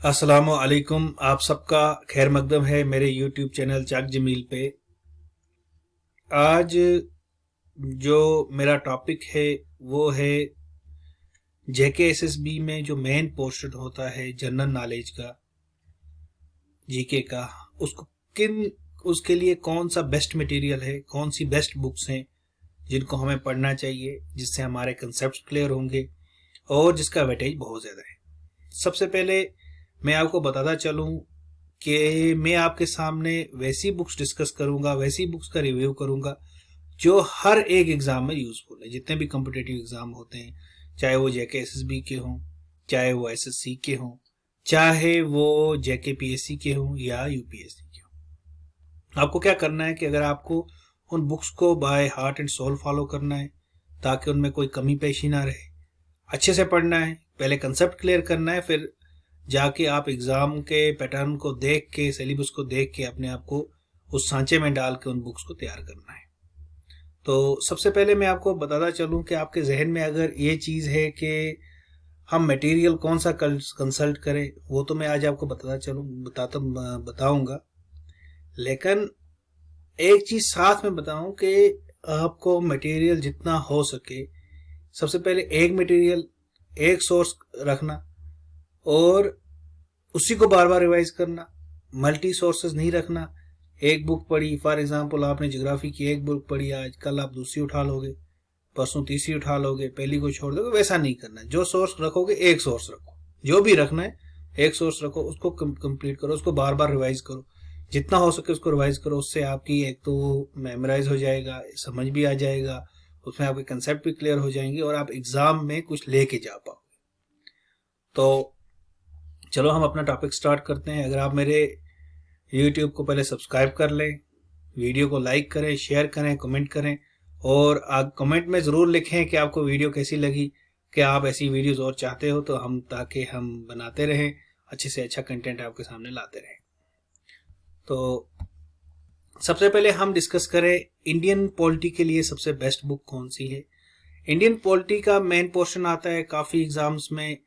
अस्सलामु अलैकुम। आप सबका खैर मकदम है मेरे यूट्यूब चैनल चाक जमील पे। आज जो मेरा टॉपिक है वो है जेके एसएसबी में जो मेन पोर्शन होता है जनरल नॉलेज का, जीके का, उसको किन उसके लिए कौन सा बेस्ट मटेरियल है, कौन सी बेस्ट बुक्स हैं जिनको हमें पढ़ना चाहिए, जिससे हमारे कंसेप्ट क्लियर होंगे और जिसका वेटेज बहुत ज़्यादा है। सबसे पहले मैं आपको बताता चलूं कि मैं आपके सामने वैसी बुक्स डिस्कस करूंगा, वैसी बुक्स का रिव्यू करूंगा जो हर एक एग्जाम में यूजफुल है। जितने भी कॉम्पिटेटिव एग्जाम होते हैं, चाहे वो जेके एसएसबी के हों, चाहे वो एसएससी के हों, चाहे वो जेके पीएससी के हों या यूपीएससी के हों, आपको क्या करना है कि अगर आपको उन बुक्स को by heart and soul follow करना है ताकि उनमें कोई कमी पेशी ना रहे, अच्छे से पढ़ना है, पहले कंसेप्ट क्लियर करना है, फिर जाके आप एग्जाम के पैटर्न को देख के, सिलेबस को देख के अपने आप को उस सांचे में डाल के उन बुक्स को तैयार करना है। तो सबसे पहले मैं आपको बताता चलूं कि आपके जहन में अगर ये चीज़ है कि हम मटेरियल कौन सा कंसल्ट करें, वो तो मैं आज आपको बताऊंगा। लेकिन एक चीज़ साथ में बताऊं कि आपको मटेरियल जितना हो सके, सबसे पहले एक मटेरियल, एक सोर्स रखना और उसी को बार बार रिवाइज करना। मल्टी सोर्सेज नहीं रखना। एक बुक पढ़ी, फॉर एग्जांपल आपने ज्योग्राफी की एक बुक पढ़ी, आज कल आप दूसरी उठा लोगे, परसों तीसरी उठा लोगे, पहली को छोड़ दोगे। वैसा नहीं करना। जो सोर्स रखोगे एक सोर्स रखो, जो भी रखना है एक सोर्स रखो, उसको कंप्लीट करो, उसको बार बार रिवाइज करो, जितना हो सके उसको रिवाइज करो। उससे आपकी एक तो मेमोराइज हो जाएगा, समझ भी आ जाएगा, उसमें आपके कंसेप्ट भी क्लियर हो जाएंगे और आप एग्जाम में कुछ लेके जा पाओगे। तो चलो हम अपना टॉपिक स्टार्ट करते हैं। अगर आप मेरे YouTube को पहले सब्सक्राइब कर लें, वीडियो को लाइक करें, शेयर करें, कमेंट करें और आप कमेंट में ज़रूर लिखें कि आपको वीडियो कैसी लगी, कि आप ऐसी वीडियोस और चाहते हो तो ताकि हम बनाते रहें, अच्छे से अच्छा कंटेंट आपके सामने लाते रहें। तो सबसे पहले हम डिस्कस करें इंडियन पॉलिटी के लिए सबसे बेस्ट बुक कौन सी है। इंडियन पॉलिटी का मेन पोर्शन आता है काफ़ी एग्जाम्स में,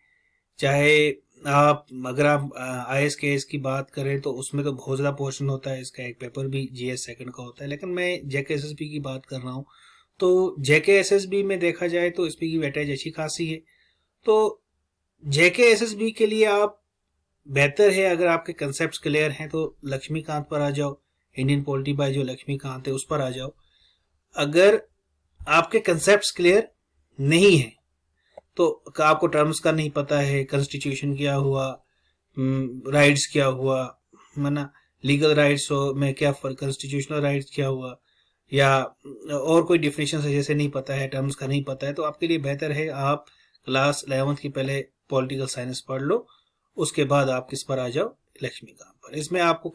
चाहे आप अगर आप आईएएस के एस की बात करें तो उसमें तो बहुत ज़्यादा पोर्शन होता है, इसका एक पेपर भी जीएस सेकंड का होता है। लेकिन मैं जेके एसएसबी की बात कर रहा हूँ, तो जेके एसएसबी में देखा जाए तो इसकी वेटेज अच्छी खासी है। तो जेके एसएसबी के लिए आप बेहतर है, अगर आपके कंसेप्ट क्लियर हैं तो लक्ष्मीकांत पर आ जाओ, इंडियन पॉलिटी बाय जो लक्ष्मीकांत है उस पर आ जाओ। अगर आपके कंसेप्ट क्लियर नहीं है तो आपको टर्म्स का नहीं पता है, कॉन्स्टिट्यूशन क्या हुआ, राइट्स क्या हुआ, माना लीगल राइट्स में क्या फर्क, कॉन्स्टिट्यूशनल राइट्स क्या हुआ, या और कोई डिफिनेशन है जैसे नहीं पता है, टर्म्स का नहीं पता है, तो आपके लिए बेहतर है आप क्लास 11th की पहले पॉलिटिकल साइंस पढ़ लो, उसके बाद आप किस पर आ जाओ, लक्ष्मीकांत पर। इसमें आपको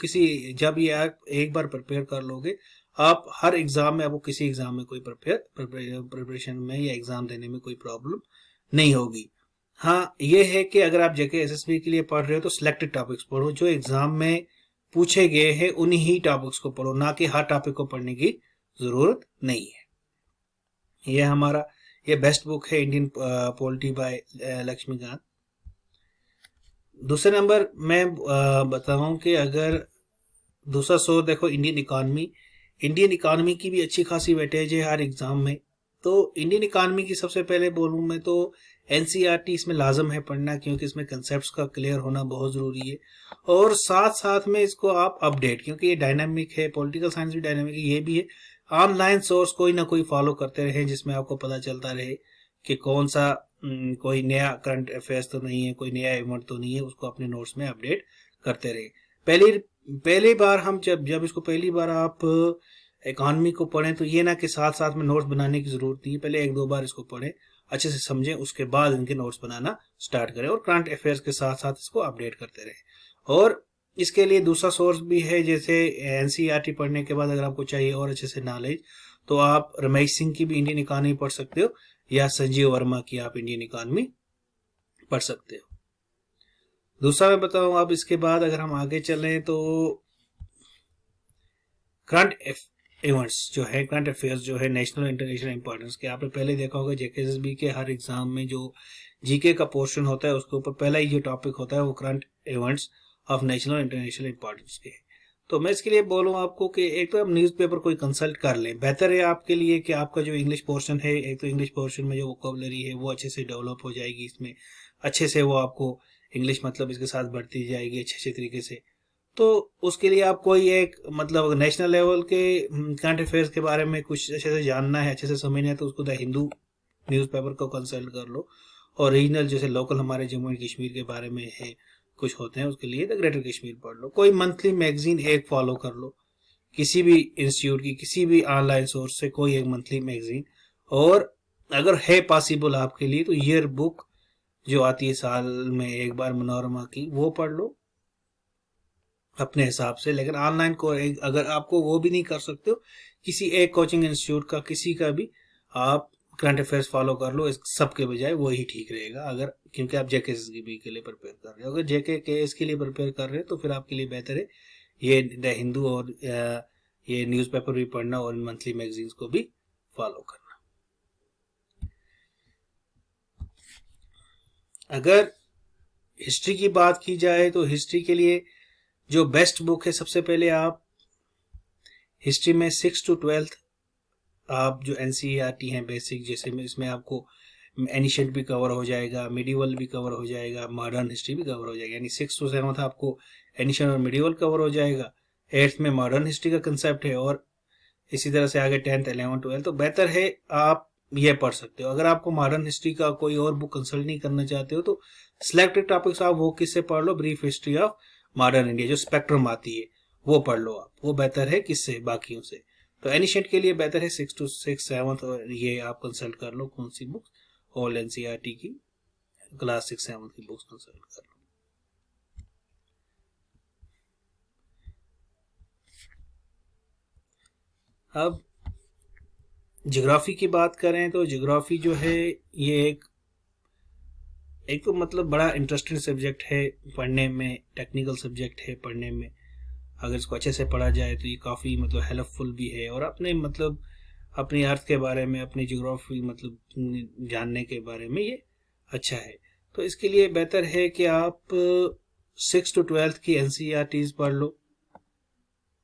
जब ये आप एक बार प्रिपेयर कर लोगे, आप हर एग्जाम में, आपको किसी एग्जाम में कोई प्रिपरेशन में या एग्जाम देने में कोई प्रॉब्लम नहीं होगी। हाँ, ये है कि अगर आप जेके एसएसबी के लिए पढ़ रहे हो तो सिलेक्टेड टॉपिक्स पढ़ो, जो एग्जाम में पूछे गए हैं उन्हीं ही टॉपिक्स को पढ़ो, ना कि हर टॉपिक को पढ़ने की जरूरत नहीं है। ये बेस्ट बुक है इंडियन पॉलिटी बाय लक्ष्मीकांत। दूसरे नंबर मैं बताऊं कि अगर दूसरा सोर्स देखो, इंडियन इकोनॉमी की भी अच्छी खासी वेटेज है हर एग्जाम में। तो इंडियन इकोनॉमी की सबसे पहले बोलूं मैं तो एनसीईआरटी इसमें लाजम है पढ़ना, क्योंकि इसमें कंसेप्ट्स का क्लियर होना बहुत ज़रूरी है। और साथ साथ में इसको आप अपडेट, क्योंकि ये डायनामिक है, पॉलिटिकल साइंस भी डायनामिक है, ये भी है, ऑनलाइन सोर्स कोई ना कोई फॉलो करते रहे जिसमें आपको पता चलता रहे कि कौन सा कोई नया करंट अफेयर्स तो नहीं है, कोई नया इवेंट तो नहीं है, उसको अपने नोट्स में अपडेट करते रहे। पहली बार हम जब इसको पहली बार आप इकॉनमी को पढ़ें तो ये ना कि साथ साथ में नोट्स बनाने की जरूरत नहीं है, पहले एक दो बार इसको पढ़ें, अच्छे से समझें, उसके बाद इनके नोट्स बनाना स्टार्ट करें और करंट अफेयर्स के साथ साथ इसको अपडेट करते रहें। और इसके लिए दूसरा सोर्स भी है, जैसे एनसीईआरटी पढ़ने के बाद अगर आपको चाहिए और अच्छे से नॉलेज, तो आप रमेश सिंह की भी इंडियन इकॉनमी पढ़ सकते हो या संजीव वर्मा की आप इंडियन इकॉनमी पढ़ सकते हो। दूसरा मैं बताऊं, अब इसके बाद अगर हम आगे चलें तो करंट इवेंट्स जो है, करंट अफेयर्स जो है नेशनल इंटरनेशनल इंपॉर्टेंस के, आपने पहले देखा होगा जेकेएसएसबी के हर एग्जाम में जो जीके का पोर्शन होता है, उसके ऊपर पहला ही जो टॉपिक होता है वो करंट इवेंट्स ऑफ नेशनल और इंटरनेशनल इंपॉर्टेंस के है। तो मैं इसके लिए बोलूँ आपको कि एक तो आप न्यूज़पेपर कोई कंसल्ट कर लें, बेहतर है आपके लिए कि आपका जो इंग्लिश पोर्शन है, एक तो इंग्लिश पोर्शन में जो वोकैबुलरी है वो अच्छे से डेवलप हो जाएगी, इसमें अच्छे से वो आपको इंग्लिश मतलब इसके साथ बढ़ती जाएगी अच्छे तरीके से। तो उसके लिए आप कोई एक मतलब नेशनल लेवल के करंट अफेयर्स के बारे में कुछ अच्छे से जानना है, अच्छे से समझना है, तो उसको द हिंदू न्यूज़पेपर को कंसल्ट कर लो। और रीजनल जैसे लोकल हमारे जम्मू एंड कश्मीर के बारे में है कुछ होते हैं, उसके लिए द ग्रेटर कश्मीर पढ़ लो। कोई मंथली मैगजीन एक फॉलो कर लो, किसी भी इंस्टीट्यूट की, किसी भी ऑनलाइन सोर्स से कोई एक मंथली मैगजीन। और अगर है पॉसिबल आपके लिए तो ईयर बुक जो आती है साल में एक बार मनोरमा की, वो पढ़ लो अपने हिसाब से। लेकिन ऑनलाइन को अगर आपको वो भी नहीं कर सकते हो, किसी एक कोचिंग इंस्टीट्यूट का किसी का भी आप करंट अफेयर्स फॉलो कर लो, इस सब के बजाय वो ही ठीक रहेगा। अगर क्योंकि आप जेके के लिए प्रिपेयर कर रहे हो, अगर जेके केएस के लिए प्रिपेयर कर रहे हो तो फिर आपके लिए बेहतर है ये द हिंदू और ये न्यूज़पेपर भी पढ़ना और मंथली मैगजीन्स को भी फॉलो करना। अगर हिस्ट्री की बात की जाए तो हिस्ट्री के लिए जो बेस्ट बुक है, सबसे पहले आप हिस्ट्री में 6 to 12 आप जो एनसीईआरटी हैं बेसिक, जैसे में इसमें आपको एनिशिएंट भी कवर हो जाएगा, मिडिवल भी कवर हो जाएगा, मॉडर्न हिस्ट्री भी कवर हो जाएगा। यानी 6 to 7 आपको एनिशिएंट और मिडिवल कवर हो जाएगा। 8th में मॉडर्न हिस्ट्री का कंसेप्ट है, और इसी तरह से आगे 10th 11th 12th। तो बेहतर है आप ये पढ़ सकते हो। अगर आपको मॉडर्न हिस्ट्री का कोई और बुक कंसल्ट नहीं करना चाहते हो तो सिलेक्टेड टॉपिक्स आप वो किससे पढ़ लो, brief history of modern India जो स्पेक्ट्रम आती है वो पढ़ लो आप, वो बेहतर है किससे, बाकियों से। तो एनिशिएंट के लिए बेहतर है 6 to 6 7th, और ये आप कंसल्ट कर लो कौन सी बुक्स, ऑल एनसीईआरटी की क्लास 6 7 की बुक्स कंसल्ट कर लो। अब ज्योग्राफी की बात करें तो ज्योग्राफी जो है ये एक तो मतलब बड़ा इंटरेस्टिंग सब्जेक्ट है पढ़ने में, टेक्निकल सब्जेक्ट है पढ़ने में। अगर इसको अच्छे से पढ़ा जाए तो ये काफ़ी मतलब हेल्पफुल भी है, और अपने मतलब अपनी अर्थ के बारे में, अपनी ज्योग्राफी मतलब जानने के बारे में ये अच्छा है। तो इसके लिए बेहतर है कि आप 6 to 12 की एनसीईआरटीज पढ़ लो,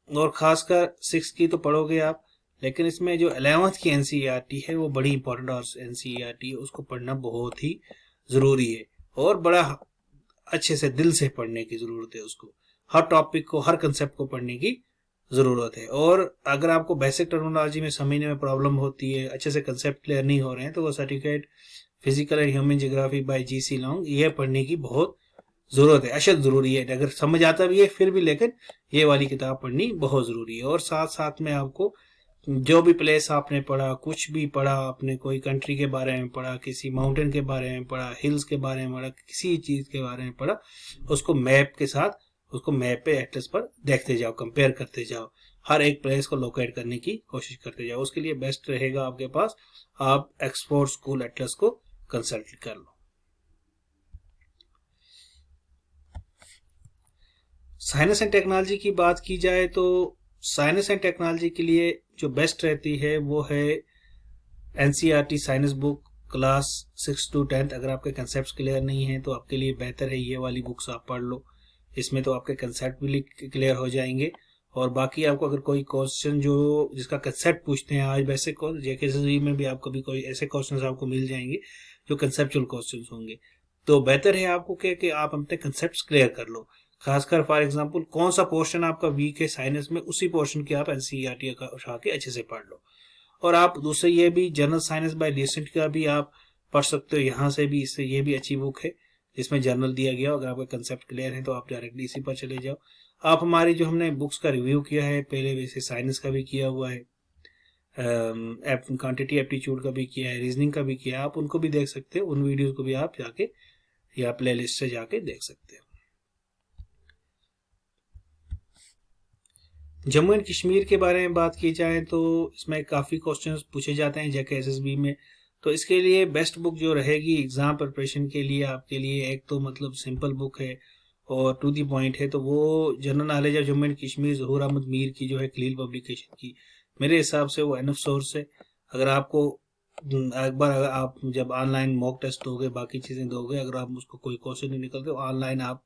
और खासकर 6 की तो पढ़ोगे आप, लेकिन इसमें जो 11th की एनसीईआरटी है वो बड़ी इंपॉर्टेंट और एनसीईआरटी है, उसको पढ़ना बहुत ही ज़रूरी है, और बड़ा अच्छे से दिल से पढ़ने की ज़रूरत है उसको। हर टॉपिक को, हर कंसेप्ट को पढ़ने की ज़रूरत है। और अगर आपको बेसिक टर्मिनोलॉजी में समझने में प्रॉब्लम होती है, अच्छे से कंसेप्ट क्लियर नहीं हो रहे हैं, तो वो certificate physical and human geography bye GC long ये पढ़ने की बहुत ज़रूरत है, अशद ज़रूरी है। अगर समझ आता भी है फिर भी, लेकिन ये वाली किताब पढ़नी बहुत ज़रूरी है। और साथ साथ में आपको जो भी प्लेस आपने पढ़ा, कुछ भी पढ़ा, आपने कोई कंट्री के बारे में पढ़ा, किसी माउंटेन के बारे में पढ़ा, हिल्स के बारे में पढ़ा, किसी चीज़ के बारे में पढ़ा, उसको मैप के साथ, उसको मैप पे एटलस पर देखते जाओ, कंपेयर करते जाओ, हर एक प्लेस को लोकेट करने की कोशिश करते जाओ। उसके लिए बेस्ट रहेगा आपके पास आप एक्सपोर्ट स्कूल एटलस को कंसल्ट कर लो। साइंस एंड टेक्नोलॉजी की बात की जाए तो साइंस एंड टेक्नोलॉजी के लिए जो बेस्ट रहती है वो है NCERT science book class 6 to 10। अगर आपके कंसेप्ट क्लियर नहीं है तो आपके लिए बेहतर है ये वाली बुक्स आप पढ़ लो, इसमें तो आपके कंसेप्ट भी क्लियर हो जाएंगे। और बाकी आपको अगर कोई क्वेश्चन जो जिसका कंसेप्ट पूछते हैं, आज वैसे जेकेएसएसबी में भी आपको भी कोई ऐसे क्वेश्चंस आपको मिल जाएंगे जो कंसेप्चुअल क्वेश्चंस होंगे, तो बेहतर है आपको क्या कि आप अपने कंसेप्ट क्लियर कर लो। खासकर फॉर एग्जांपल कौन सा पोर्शन आपका वीक है साइंस में, उसी पोर्शन की आप एनसीईआरटी का उठा के अच्छे से पढ़ लो। और आप दूसरे ये भी जनरल साइंस बाय रिसेंट का भी आप पढ़ सकते हो यहाँ से भी, इससे ये भी अच्छी बुक है जिसमें जर्नल दिया गया। अगर आपका कंसेप्ट क्लियर है तो आप डायरेक्टली इसी पर चले जाओ। आप हमारी जो हमने बुक्स का रिव्यू किया है पहले, वैसे साइंस का भी किया हुआ है, क्वांटिटी एप्टीट्यूड का भी किया है, रीजनिंग का भी किया है, आप उनको भी देख सकते हो। उन वीडियोस को भी आप जाके या प्ले लिस्ट से जाके देख सकते हो। जम्मू एंड कश्मीर के बारे में बात की जाए तो इसमें काफ़ी क्वेश्चंस पूछे जाते हैं जेकेएसएसबी में। तो इसके लिए बेस्ट बुक जो रहेगी एग्ज़ाम प्रिपरेशन के लिए आपके लिए, एक तो मतलब सिंपल बुक है और टू दी पॉइंट है, तो वो general knowledge of Jammu and Kashmir Zahoor Ahmad Mir की जो है खलील पब्लिकेशन की, मेरे हिसाब से वो एनफ सोर्स है। अगर आपको एक बार अगर आप जब ऑनलाइन मॉक टेस्ट दोगे, बाकी चीज़ें दोगे, अगर आप उसको कोई क्वेश्चन नहीं निकलते, ऑनलाइन आप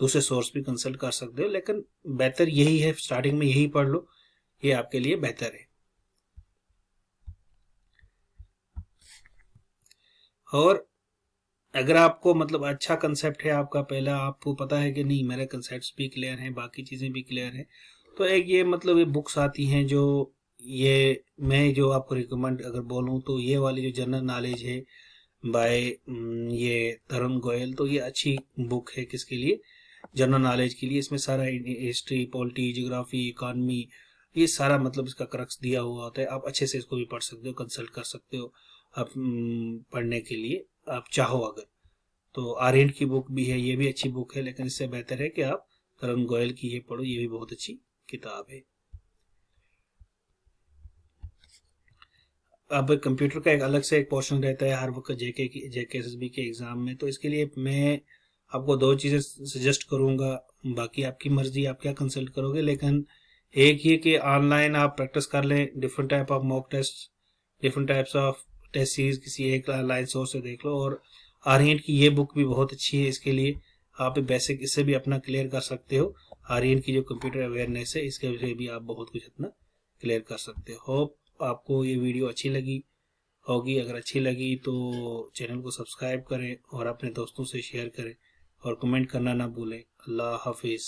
दूसरे सोर्स भी कंसल्ट कर सकते हो, लेकिन बेहतर यही है स्टार्टिंग में यही पढ़ लो, ये आपके लिए बेहतर है। और अगर आपको मतलब अच्छा कंसेप्ट है आपका, पहला आपको पता है कि नहीं मेरे कंसेप्ट भी क्लियर हैं, बाकी चीज़ें भी क्लियर हैं, तो एक ये मतलब ये बुक्स आती हैं जो, ये मैं जो आपको रिकमेंड अगर बोलूँ तो ये वाली जो जनरल नॉलेज है बाय ये तरुण गोयल, तो ये अच्छी बुक है किसके लिए, जनरल नॉलेज के लिए। इसमें सारा हिस्ट्री, पॉलिटी, जियोग्राफी, इकॉनमी, ये सारा मतलब इसका क्रक्स दिया हुआ होता है। आप अच्छे से इसको भी पढ़ सकते हो, कंसल्ट कर सकते हो आप पढ़ने के लिए, आप चाहो अगर तो। आर्यन की बुक भी है, ये भी अच्छी बुक है, लेकिन इससे बेहतर है कि आप तरुण गोयल की ये पढ़ो, ये भी बहुत अच्छी किताब है। अब कंप्यूटर का एक अलग से एक पोर्शन रहता है हर वक्त जेके एसएसबी के एग्जाम में, तो इसके लिए मैं आपको दो चीज़ें सजेस्ट करूंगा, बाकी आपकी मर्जी आप क्या कंसल्ट करोगे, लेकिन एक ये कि ऑनलाइन आप प्रैक्टिस कर लें, different type of mock test, different types of test series किसी एक ऑनलाइन सोर्स से देख लो। और आर्यन की ये बुक भी बहुत अच्छी है इसके लिए, आप बेसिक इससे भी अपना क्लियर कर सकते हो। आर्यन की जो कंप्यूटर अवेयरनेस है, इसके से भी आप बहुत कुछ अपना क्लियर कर सकते हो। होप आपको ये वीडियो अच्छी लगी होगी, अगर अच्छी लगी तो चैनल को सब्सक्राइब करें और अपने दोस्तों से शेयर करें और कमेंट करना ना भूलें। अल्लाह हाफिज़।